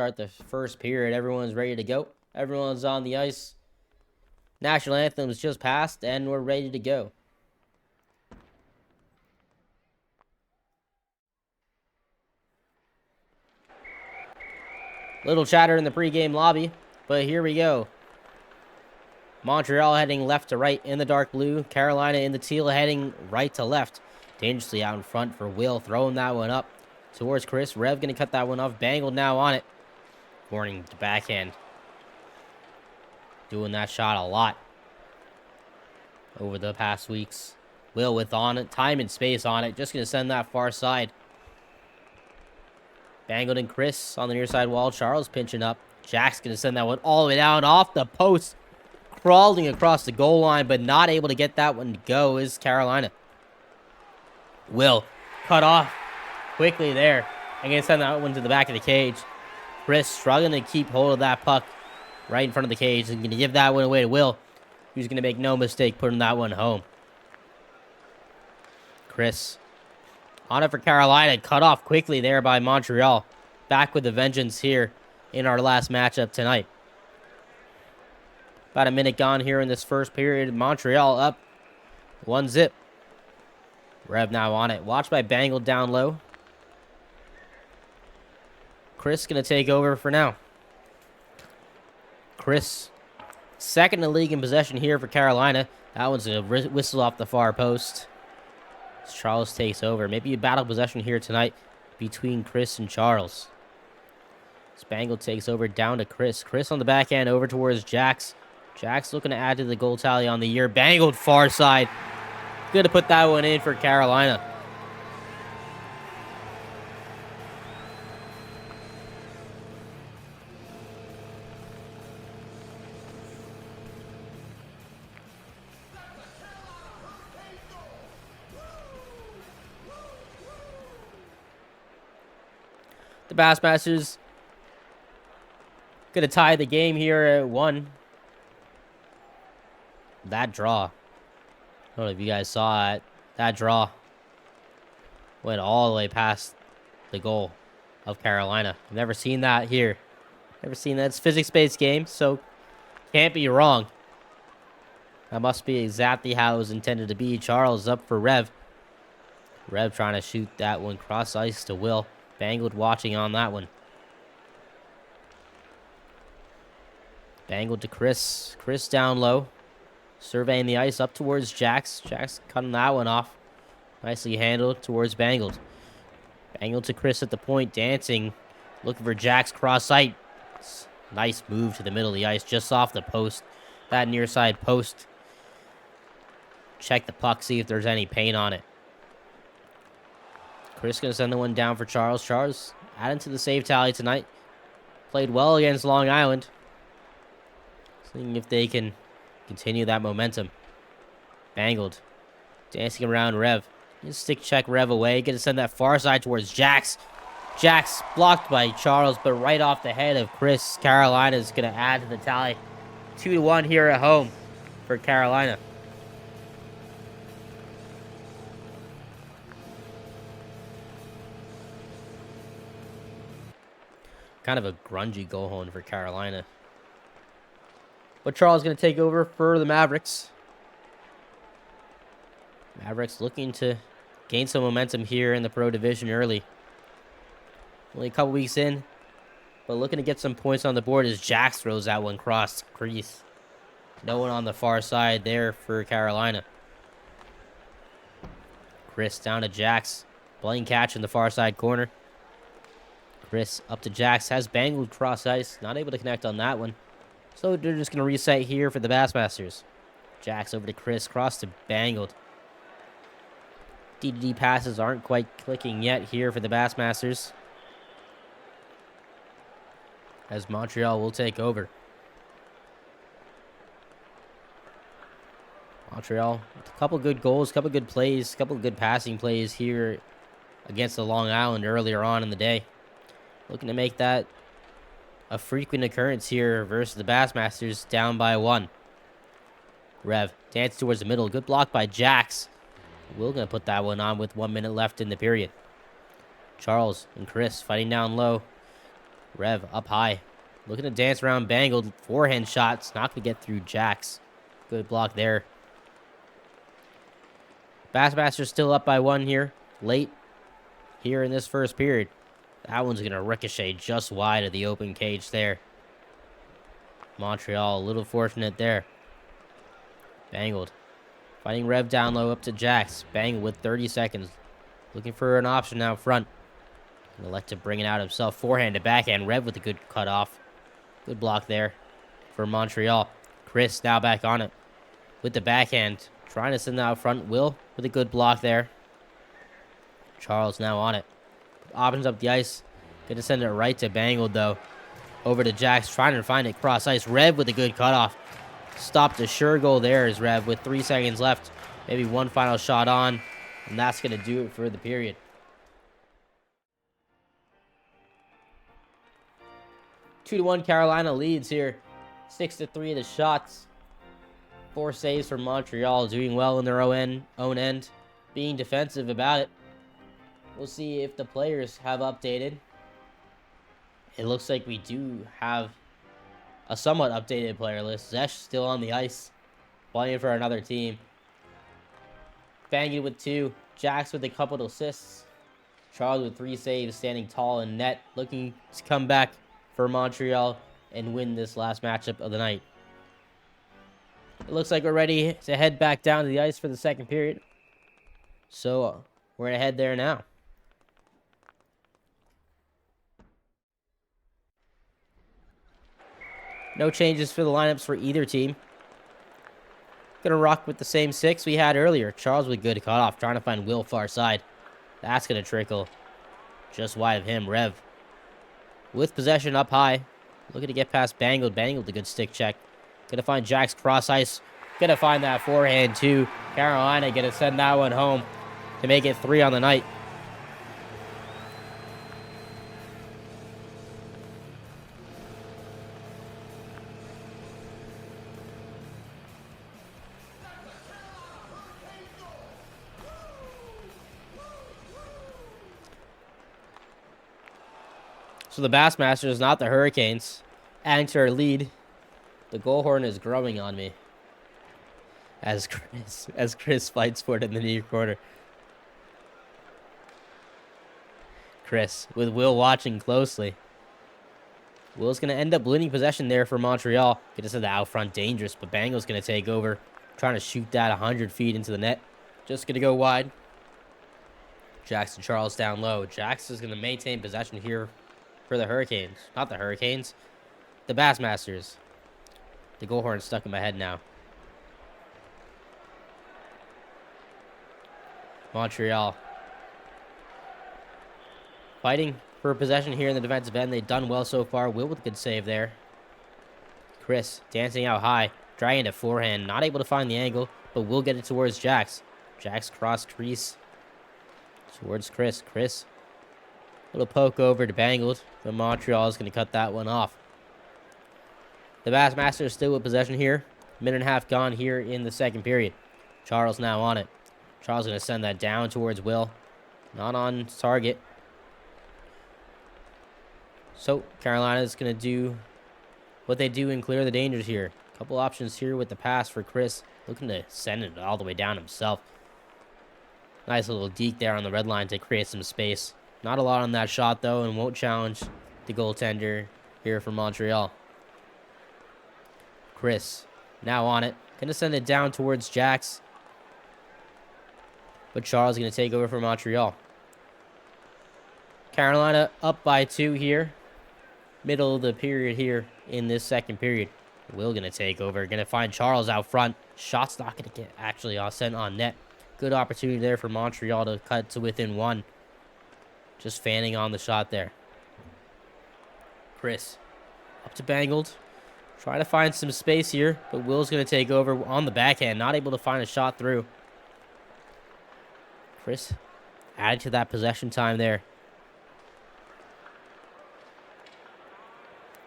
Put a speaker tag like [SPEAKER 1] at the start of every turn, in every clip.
[SPEAKER 1] Start the first period. Everyone's ready to go. Everyone's on the ice. National anthem's just passed, and we're ready to go. Little chatter in the pregame lobby, but here we go. Montreal heading left to right in the dark blue. Carolina in the teal heading right to left. Dangerously out in front for Will, throwing that one up towards Chris. Rev going to cut that one off. Bangled now on it. Warning to backhand. Doing that shot a lot over the past weeks. Will with on it. Time and space on it. Just going to send that far side. Bangled and Chris on the near side wall. Charles pinching up. Jack's going to send that one all the way down off the post. Crawling across the goal line, but not able to get that one to go is Carolina. Will cut off quickly there. I'm going to send that one to the back of the cage. Chris struggling to keep hold of that puck right in front of the cage. And going to give that one away to Will, who's going to make no mistake putting that one home. Chris on it for Carolina. Cut off quickly there by Montreal. Back with a vengeance here in our last matchup tonight. About a minute gone here in this first period. Montreal up 1-0. Rev now on it. Watched by Bangled down low. Chris going to take over for now. Chris, second in the league in possession here for Carolina. That one's going to whistle off the far post. As Charles takes over. Maybe a battle possession here tonight between Chris and Charles. Bangled takes over down to Chris. Chris on the backhand over towards Jax. Jack's looking to add to the goal tally on the year. Bangled far side. Good to put that one in for Carolina. The Bassmasters going to tie the game here at 1. That draw. I don't know if you guys saw it. That draw went all the way past the goal of Carolina. I've never seen that here. Never seen that. It's a physics-based game, so can't be wrong. That must be exactly how it was intended to be. Charles up for Rev. Rev trying to shoot that one cross ice to Will. Bangled watching on that one. Bangled to Chris. Chris down low. Surveying the ice up towards Jax. Jax cutting that one off. Nicely handled towards Bangled. Bangled to Chris at the point. Dancing. Looking for Jax cross site. Nice move to the middle of the ice. Just off the post. That near side post. Check the puck. See if there's any paint on it. Chris going to send the one down for Charles. Charles adding to the save tally tonight. Played well against Long Island. Seeing if they can continue that momentum. Bangled. Dancing around Rev. Just stick check Rev away. Going to send that far side towards Jax. Jax blocked by Charles, but right off the head of Chris. Carolina is going to add to the tally. 2-1 here at home for Carolina. Kind of a grungy goal home for Carolina. But Charles is going to take over for the Mavericks. Mavericks looking to gain some momentum here in the Pro Division early. Only a couple weeks in, but looking to get some points on the board as Jax throws that one cross crease. No one on the far side there for Carolina. Chris down to Jax. Blaine catch in the far side corner. Chris up to Jax. Has Bangled cross ice. Not able to connect on that one. So they're just going to reset here for the Bassmasters. Jax over to Chris. Cross to Bangled. D-to-D passes aren't quite clicking yet here for the Bassmasters. As Montreal will take over. Montreal with a couple good goals, couple good plays, couple good passing plays here against the Long Island earlier on in the day. Looking to make that a frequent occurrence here versus the Bassmasters, down by 1. Rev dance towards the middle. Good block by Jax. Will going to put that one on with 1 minute left in the period. Charles and Chris fighting down low. Rev up high. Looking to dance around Bangled. Forehand shots. Not going to get through Jax. Good block there. Bassmasters still up by 1 here. Late here in this first period. That one's going to ricochet just wide of the open cage there. Montreal a little fortunate there. Bangled. Fighting Rev down low up to Jax. Bangled with 30 seconds. Looking for an option out front. Gonna elect to bring it out himself. Forehand to backhand. Rev with a good cutoff. Good block there for Montreal. Chris now back on it with the backhand. Trying to send that out front. Will with a good block there. Charles now on it. Options up the ice. Gonna send it right to Bangled though. Over to Jax. Trying to find it cross ice. Rev with a good cutoff. Stopped a sure goal there is Rev with 3 seconds left. Maybe one final shot on. And that's going to do it for the period. 2-1 Carolina leads here. 6-3 the shots. 4 saves for Montreal. Doing well in their own end. Being defensive about it. We'll see if the players have updated. It looks like we do have a somewhat updated player list. Zesh still on the ice, playing for another team. Bangy with 2. Jax with a couple of assists. Charles with 3 saves, standing tall in net, looking to come back for Montreal and win this last matchup of the night. It looks like we're ready to head back down to the ice for the second period. So we're going to head there now. No changes for the lineups for either team. Gonna rock with the same 6 we had earlier. Charles with good cutoff, trying to find Will far side. That's gonna trickle just wide of him. Rev with possession up high. Looking to get past Bangled. Bangled a good stick check. Gonna find Jax cross ice. Gonna find that forehand too. Carolina gonna send that one home to make it 3 on the night. So the Bassmasters, not the Hurricanes, adding to our lead. The goal horn is growing on me as Chris fights for it in the near corner. Chris with Will watching closely. Will's going to end up winning possession there for Montreal. Could have said the out front dangerous, but Bangle's going to take over. Trying to shoot that 100 feet into the net. Just going to go wide. Jackson Charles down low. Jax is going to maintain possession here for the Hurricanes. Not the Hurricanes. The Bassmasters. The goal horn's stuck in my head now. Montreal. Fighting for possession here in the defensive end. They've done well so far. Will with a good save there. Chris dancing out high. Dragging to forehand. Not able to find the angle, but will get it towards Jax. Jax cross crease towards Chris. Chris. Little poke over to Bangled, but Montreal is going to cut that one off. The Bassmasters still with possession here. Minute and a half gone here in the second period. Charles now on it. Charles going to send that down towards Will. Not on target. So Carolina is going to do what they do and clear the dangers here. Couple options here with the pass for Chris. Looking to send it all the way down himself. Nice little deke there on the red line to create some space. Not a lot on that shot, though, and won't challenge the goaltender here for Montreal. Chris, now on it. Going to send it down towards Jax. But Charles is going to take over for Montreal. Carolina up by 2 here. Middle of the period here in this second period. Will going to take over. Going to find Charles out front. Shot's not going to get actually sent on net. Good opportunity there for Montreal to cut to within 1. Just fanning on the shot there. Chris up to Bangled. Trying to find some space here, but Will's going to take over on the backhand. Not able to find a shot through. Chris added to that possession time there.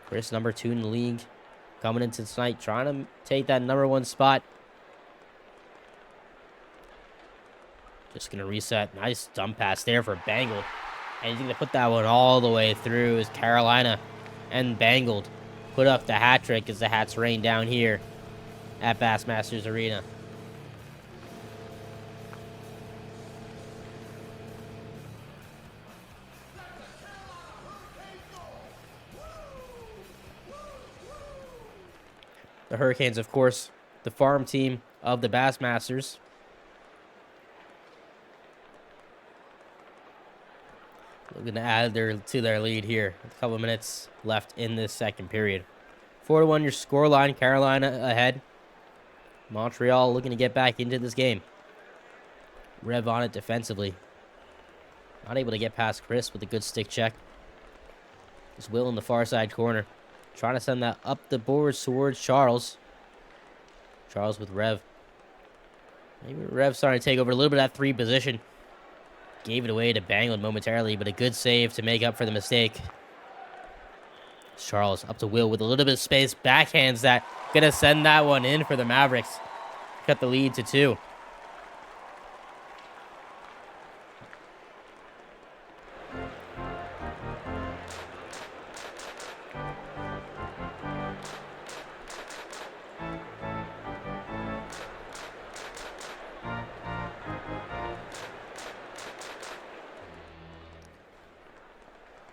[SPEAKER 1] Chris, number 2 in the league. Coming into tonight, trying to take that number 1 spot. Just going to reset. Nice dump pass there for Bangled. And he's going to put that one all the way through as Carolina and Bangled put up the hat trick as the hats rain down here at Bassmasters Arena. The Hurricanes, of course, the farm team of the Bassmasters. Looking to add to their lead here. A couple of minutes left in this second period. 4-1 your scoreline. Carolina ahead. Montreal looking to get back into this game. Rev on it defensively. Not able to get past Chris with a good stick check. Just Will in the far side corner. Trying to send that up the boards towards Charles. Charles with Rev. Maybe Rev starting to take over a little bit of that 3 position. Gave it away to Bangled momentarily, but a good save to make up for the mistake. Charles up to Will with a little bit of space. Backhands that. Gonna send that one in for the Mavericks. Cut the lead to 2.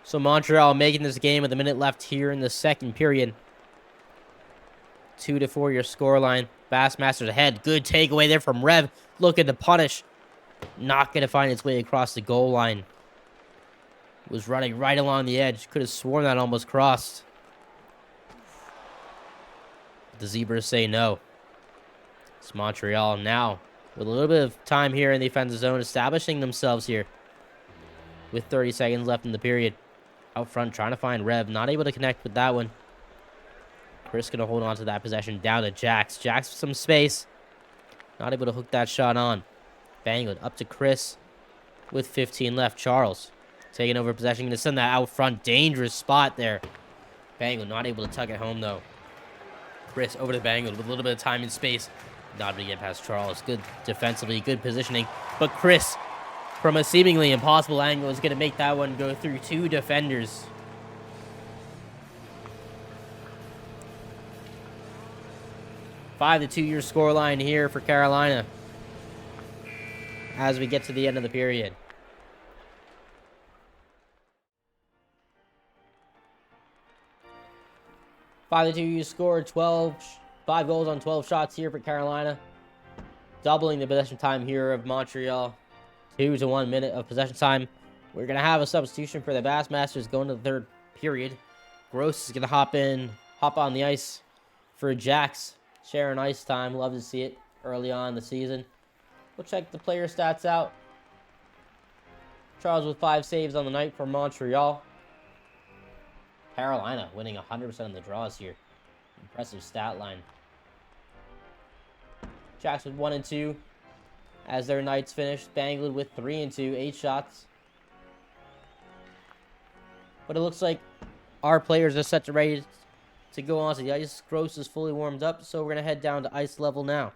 [SPEAKER 1] So Montreal making this game with a minute left here in the second period. 2-4 your scoreline. Bassmasters ahead. Good takeaway there from Rev. Looking to punish. Not going to find its way across the goal line. Was running right along the edge. Could have sworn that almost crossed. The Zebras say no. It's Montreal now with a little bit of time here in the offensive zone, establishing themselves here with 30 seconds left in the period. Out front, trying to find Rev. Not able to connect with that one. Chris going to hold on to that possession. Down to Jax. Jax with some space. Not able to hook that shot on. Bangled up to Chris with 15 left. Charles taking over possession. Going to send that out front. Dangerous spot there. Bangled not able to tuck it home, though. Chris over to Bangled with a little bit of time and space. Not able to get past Charles. Good defensively. Good positioning. But Chris, from a seemingly impossible angle, is going to make that one go through 2 defenders. Five to 2 your scoreline here for Carolina as we get to the end of the period. Five to 2 you scored 5 goals on 12 shots here for Carolina. Doubling the possession time here of Montreal. 2 to 1 minute of possession time. We're going to have a substitution for the Bassmasters going to the third period. Gross is going to hop on the ice for Jax. Sharing ice time. Love to see it early on in the season. We'll check the player stats out. Charles with 5 saves on the night for Montreal. Carolina winning 100% of the draws here. Impressive stat line. Jax with 1 and 2 as their nights finished. Bangled with 3 and 2, 8 shots. But it looks like our players are set to ready to go onto the ice. Gross is fully warmed up, so we're going to head down to ice level now.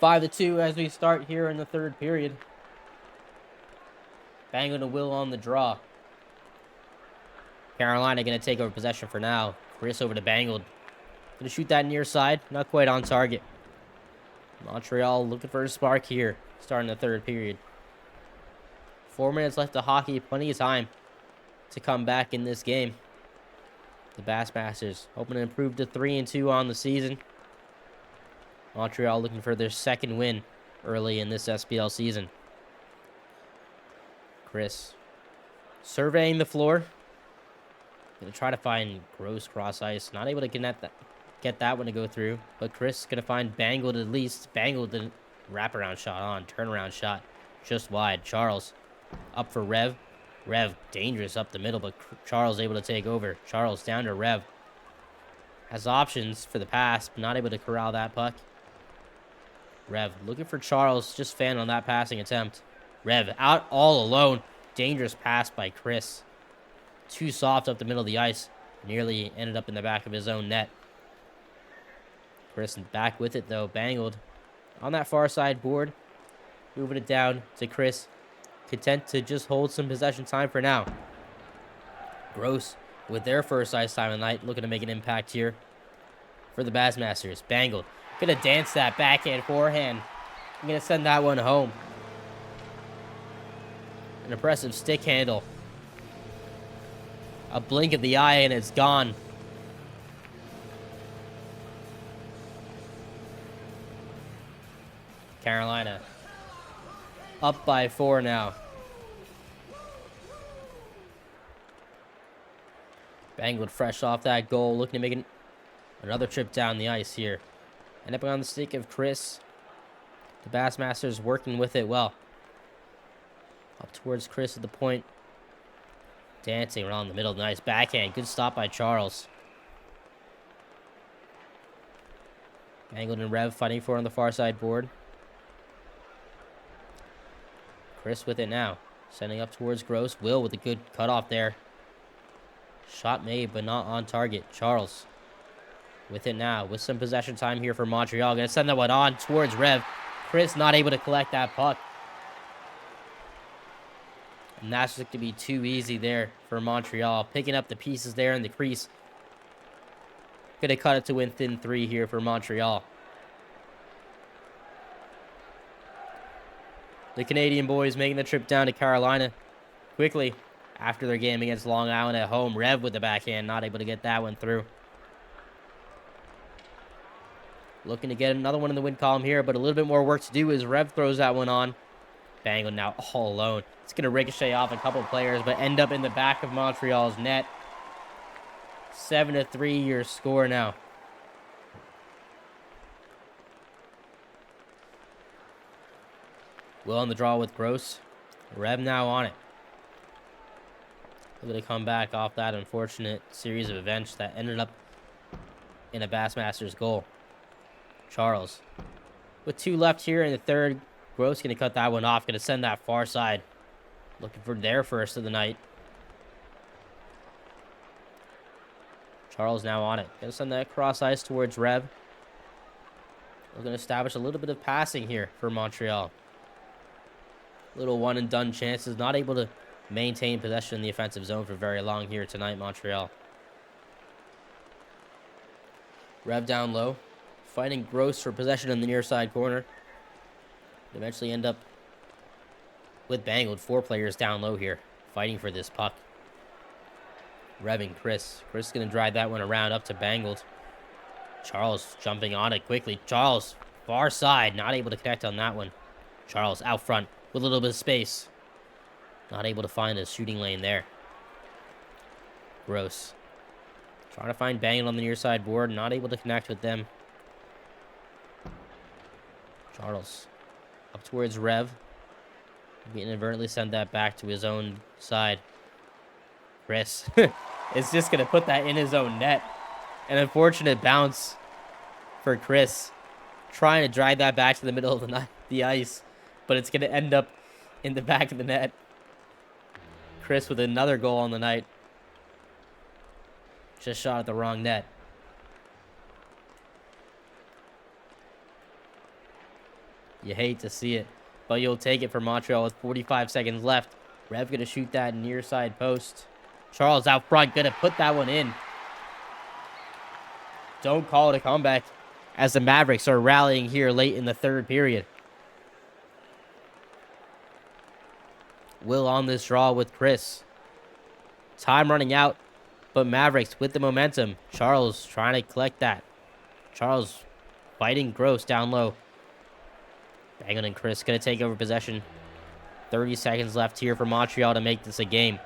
[SPEAKER 1] Five to 2 as we start here in the third period. Bangled and Will on the draw. Carolina going to take over possession for now. Chris over to Bangled. Going to shoot that near side. Not quite on target. Montreal looking for a spark here. Starting the third period. 4 minutes left of hockey. Plenty of time to come back in this game. The Bassmasters hoping to improve to 3 and 2 on the season. Montreal looking for their second win early in this SPL season. Chris surveying the floor. Going to try to find Gross cross ice. Not able to get that one to go through. But Chris going to find Bangled at least. Bangled the wraparound shot on. Turnaround shot just wide. Charles up for Rev. Rev dangerous up the middle, but Charles able to take over. Charles down to Rev. Has options for the pass, but not able to corral that puck. Rev looking for Charles. Just fan on that passing attempt. Rev out all alone. Dangerous pass by Chris. Too soft up the middle of the ice. Nearly ended up in the back of his own net. Chris back with it though. Bangled on that far side board. Moving it down to Chris. Content to just hold some possession time for now. Gross with their first ice time of the night. Looking to make an impact here for the Bassmasters. Bangled. Gonna dance that backhand forehand. I'm gonna send that one home. An impressive stick handle. A blink of the eye and it's gone. Carolina up by 4 now. Bangled fresh off that goal, looking to make another trip down the ice here. End up on the stick of Chris. The Bassmasters working with it well. Up towards Chris at the point. Dancing around the middle. Nice backhand. Good stop by Charles. Bangled and Rev fighting for it on the far side board. Chris with it now. Sending up towards Gross. Will with a good cutoff there. Shot made, but not on target. Charles with it now. With some possession time here for Montreal. Going to send that one on towards Rev. Chris not able to collect that puck. And that's going to be too easy there for Montreal. Picking up the pieces there in the crease. Going to cut it to within 3 here for Montreal. The Canadian boys making the trip down to Carolina quickly after their game against Long Island at home. Rev with the backhand, not able to get that one through. Looking to get another one in the win column here, but a little bit more work to do as Rev throws that one on. Bangled now all alone. It's going to ricochet off a couple players, but end up in the back of Montreal's net. 7-3 your score now. Will on the draw with Gross. Rev now on it. Able to come back off that unfortunate series of events that ended up in a Bassmasters goal. Charles with 2 left here in the third. Gross going to cut that one off. Going to send that far side. Looking for their first of the night. Charles now on it. Going to send that cross ice towards Rev. We're going to establish a little bit of passing here for Montreal. Little one and done chances. Not able to maintain possession in the offensive zone for very long here tonight, Montreal. Rev down low. Fighting Gross for possession in the near side corner. Eventually end up with Bangled. 4 players down low here. Fighting for this puck. Rev and Chris. Chris is going to drive that one around up to Bangled. Charles jumping on it quickly. Charles, far side. Not able to connect on that one. Charles out front with a little bit of space. Not able to find a shooting lane there. Gross. Trying to find Bangled on the near side board. Not able to connect with them. Charles up towards Rev. He inadvertently sent that back to his own side. Chris is just going to put that in his own net. An unfortunate bounce for Chris. Trying to drive that back to the middle of the ice. But it's going to end up in the back of the net. Chris with another goal on the night. Just shot at the wrong net. You hate to see it, but you'll take it for Montreal with 45 seconds left. Rev going to shoot that near side post. Charles out front, going to put that one in. Don't call it a comeback as the Mavericks are rallying here late in the third period. Will on this draw with Chris. Time running out, but Mavericks with the momentum. Charles trying to collect that. Charles fighting Gross down low. Bangled and Chris going to take over possession. 30 seconds left here for Montreal to make this a game.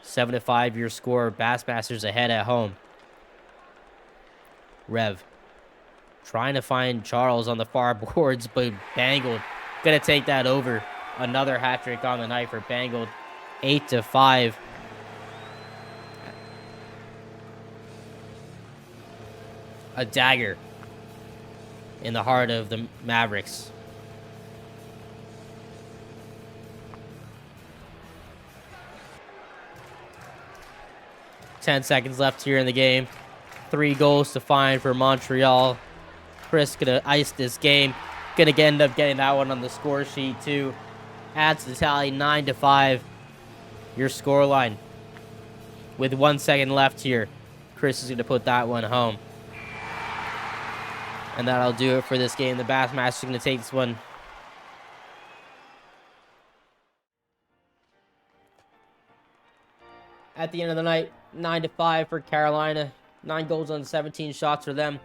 [SPEAKER 1] 7-5 your score. Bassmasters ahead at home. Rev trying to find Charles on the far boards, but Bangled going to take that over. Another hat trick on the night for Bangled. 8-5. A dagger in the heart of the Mavericks. Ten seconds left here in the game. 3 goals to find for Montreal. Chris gonna ice this game. Gonna end up getting that one on the score sheet too. Adds the tally 9-5. Your score line. With 1 second left here, Chris is gonna put that one home. And that'll do it for this game. The Bassmasters are gonna take this one. At the end of the night, 9-5 for Carolina. 9 goals on 17 shots for them.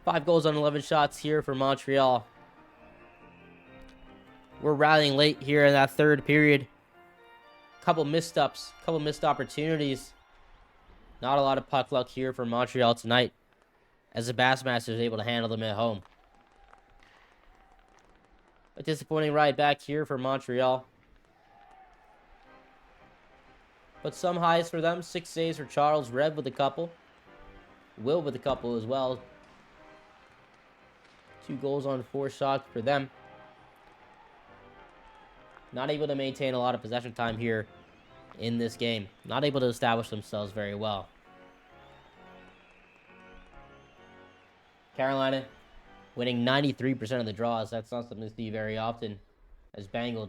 [SPEAKER 1] 5 goals on 11 shots here for Montreal. We're rallying late here in that third period. Couple missteps, couple missed opportunities. Not a lot of puck luck here for Montreal tonight, as the Bassmasters is able to handle them at home. A disappointing ride back here for Montreal. But some highs for them. 6 saves for Charles. Rev with a couple. Will with a couple as well. 2 goals on 4 shots for them. Not able to maintain a lot of possession time here in this game. Not able to establish themselves very well. Carolina winning 93% of the draws. That's not something to see very often, as Bengal